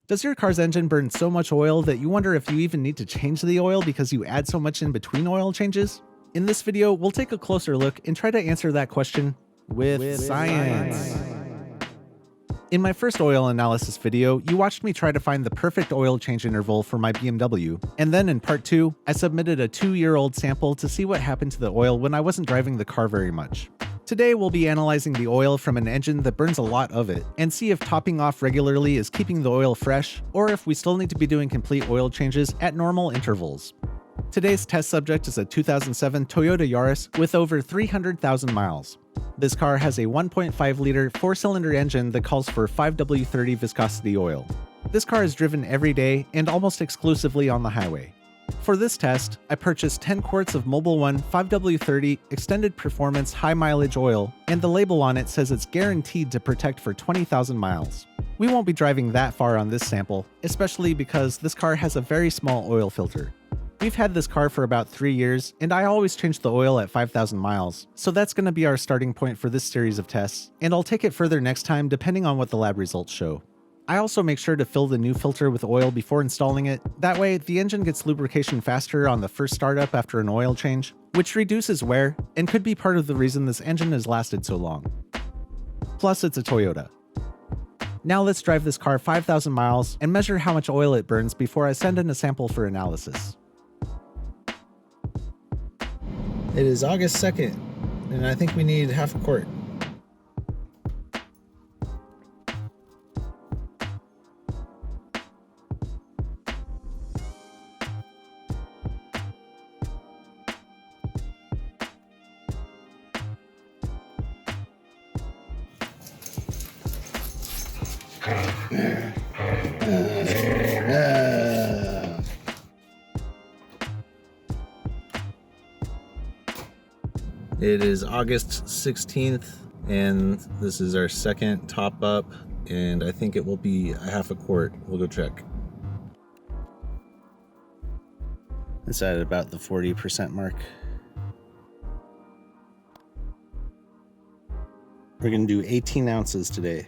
Does your car's engine burn so much oil that you wonder if you even need to change the oil because you add so much in between oil changes? In this video, we'll take a closer look and try to answer that question with science. In my first oil analysis video, you watched me try to find the perfect oil change interval for my BMW, and then in part 2, I submitted a 2-year-old sample to see what happened to the oil when I wasn't driving the car very much. Today we'll be analyzing the oil from an engine that burns a lot of it, and see if topping off regularly is keeping the oil fresh, or if we still need to be doing complete oil changes at normal intervals. Today's test subject is a 2007 Toyota Yaris with over 300,000 miles. This car has a 1.5-liter 4-cylinder engine that calls for 5W30 viscosity oil. This car is driven every day and almost exclusively on the highway. For this test, I purchased 10 quarts of Mobil 1 5W30 Extended Performance High Mileage Oil, and the label on it says it's guaranteed to protect for 20,000 miles. We won't be driving that far on this sample, especially because this car has a very small oil filter. We've had this car for about 3 years, and I always change the oil at 5,000 miles, so that's going to be our starting point for this series of tests, and I'll take it further next time depending on what the lab results show. I also make sure to fill the new filter with oil before installing it. That way, the engine gets lubrication faster on the first startup after an oil change, which reduces wear and could be part of the reason this engine has lasted so long. Plus, it's a Toyota. Now let's drive this car 5,000 miles and measure how much oil it burns before I send in a sample for analysis. It is August 2nd, and I think we need half a quart. It is August 16th, and this is our second top up, and I think it will be a half a quart. We'll go check. It's at about the 40% mark. We're going to do 18 ounces today.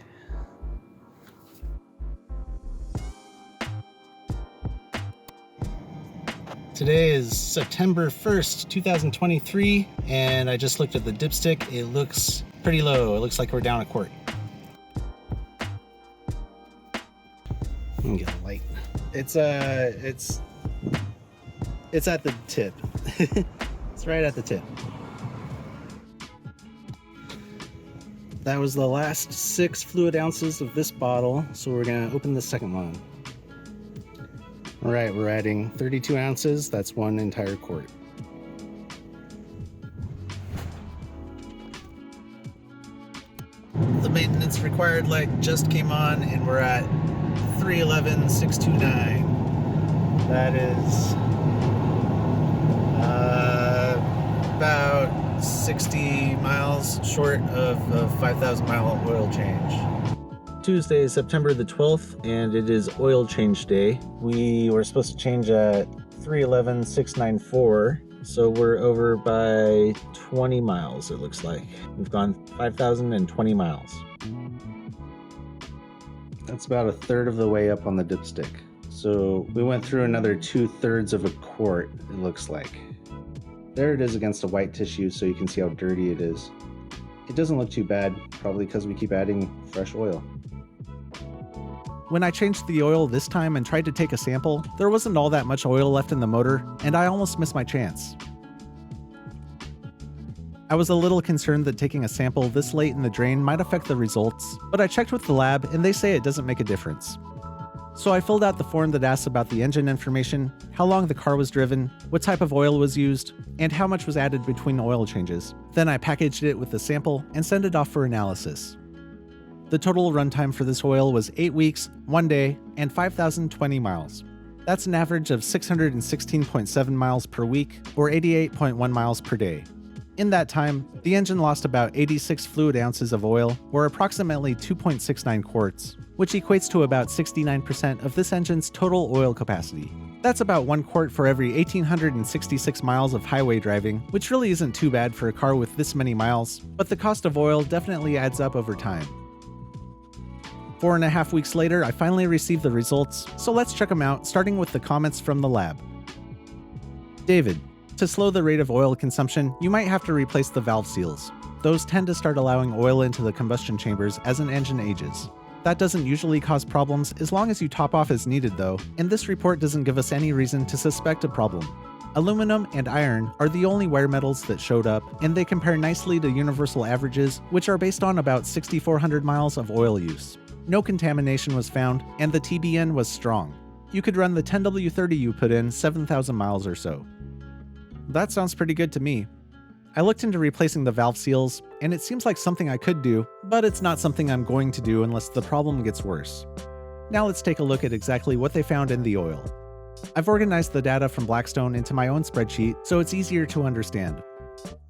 Today is September 1st, 2023, and I just looked at the dipstick. It looks pretty low. It looks like we're down a quart. Let me get a light. It's at the tip. It's right at the tip. That was the last 6 fluid ounces of this bottle, so we're gonna open the second one. All right, we're adding 32 ounces. That's 1 entire quart. The maintenance required light just came on, and we're at 311,629. That is about 60 miles short of a 5,000 mile oil change. Tuesday is September the 12th, and it is oil change day. We were supposed to change at 311,694, so we're over by 20 miles, it looks like. We've gone 5,020 miles. That's about a third of the way up on the dipstick. So we went through another 2/3 of a quart, it looks like. There it is against a white tissue, so you can see how dirty it is. It doesn't look too bad, probably because we keep adding fresh oil. When I changed the oil this time and tried to take a sample, there wasn't all that much oil left in the motor, and I almost missed my chance. I was a little concerned that taking a sample this late in the drain might affect the results, but I checked with the lab and they say it doesn't make a difference. So I filled out the form that asks about the engine information, how long the car was driven, what type of oil was used, and how much was added between oil changes. Then I packaged it with the sample and sent it off for analysis. The total runtime for this oil was 8 weeks, 1 day, and 5,020 miles. That's an average of 616.7 miles per week, or 88.1 miles per day. In that time, the engine lost about 86 fluid ounces of oil, or approximately 2.69 quarts, which equates to about 69% of this engine's total oil capacity. That's about 1 quart for every 1,866 miles of highway driving, which really isn't too bad for a car with this many miles, but the cost of oil definitely adds up over time. 4.5 weeks later, I finally received the results, so let's check them out, starting with the comments from the lab. David, to slow the rate of oil consumption, you might have to replace the valve seals. Those tend to start allowing oil into the combustion chambers as an engine ages. That doesn't usually cause problems as long as you top off as needed though, and this report doesn't give us any reason to suspect a problem. Aluminum and iron are the only wear metals that showed up, and they compare nicely to universal averages, which are based on about 6,400 miles of oil use. No contamination was found, and the TBN was strong. You could run the 10W30 you put in 7,000 miles or so. That sounds pretty good to me. I looked into replacing the valve seals, and it seems like something I could do, but it's not something I'm going to do unless the problem gets worse. Now let's take a look at exactly what they found in the oil. I've organized the data from Blackstone into my own spreadsheet, so it's easier to understand.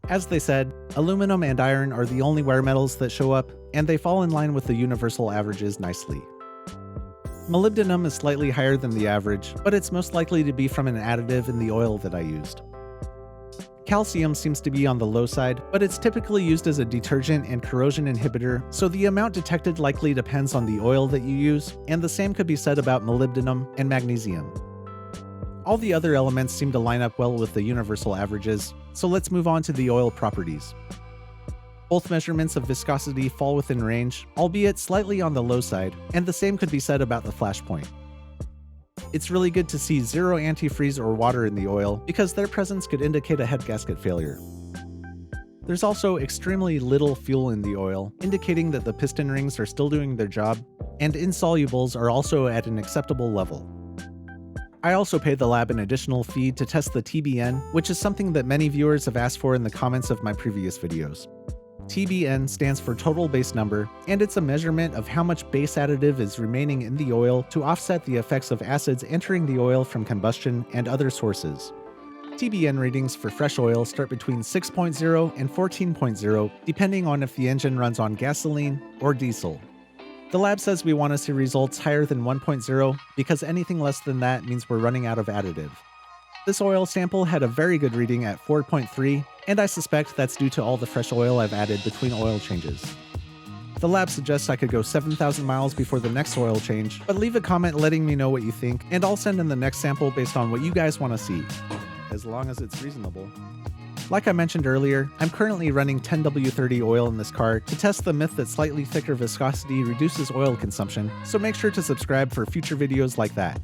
As they said, aluminum and iron are the only wear metals that show up, and they fall in line with the universal averages nicely. Molybdenum is slightly higher than the average, but it's most likely to be from an additive in the oil that I used. Calcium seems to be on the low side, but it's typically used as a detergent and corrosion inhibitor, so the amount detected likely depends on the oil that you use, and the same could be said about molybdenum and magnesium. All the other elements seem to line up well with the universal averages, so let's move on to the oil properties. Both measurements of viscosity fall within range, albeit slightly on the low side, and the same could be said about the flash point. It's really good to see zero antifreeze or water in the oil, because their presence could indicate a head gasket failure. There's also extremely little fuel in the oil, indicating that the piston rings are still doing their job, and insolubles are also at an acceptable level. I also paid the lab an additional fee to test the TBN, which is something that many viewers have asked for in the comments of my previous videos. TBN stands for total base number, and it's a measurement of how much base additive is remaining in the oil to offset the effects of acids entering the oil from combustion and other sources. TBN readings for fresh oil start between 6.0 and 14.0, depending on if the engine runs on gasoline or diesel. The lab says we want to see results higher than 1.0 because anything less than that means we're running out of additive. This oil sample had a very good reading at 4.3, and I suspect that's due to all the fresh oil I've added between oil changes. The lab suggests I could go 7,000 miles before the next oil change, but leave a comment letting me know what you think, and I'll send in the next sample based on what you guys want to see, as long as it's reasonable. Like I mentioned earlier, I'm currently running 10W30 oil in this car to test the myth that slightly thicker viscosity reduces oil consumption, so make sure to subscribe for future videos like that.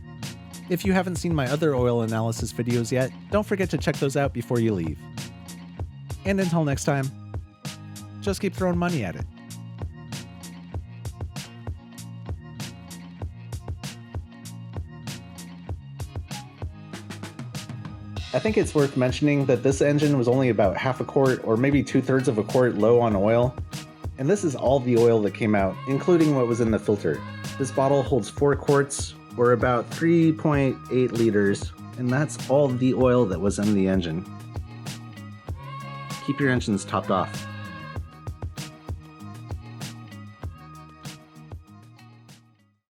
If you haven't seen my other oil analysis videos yet, don't forget to check those out before you leave. And until next time, just keep throwing money at it. I think it's worth mentioning that this engine was only about half a quart or maybe 2/3 of a quart low on oil. And this is all the oil that came out, including what was in the filter. This bottle holds 4 quarts or about 3.8 liters, and that's all the oil that was in the engine. Keep your engines topped off.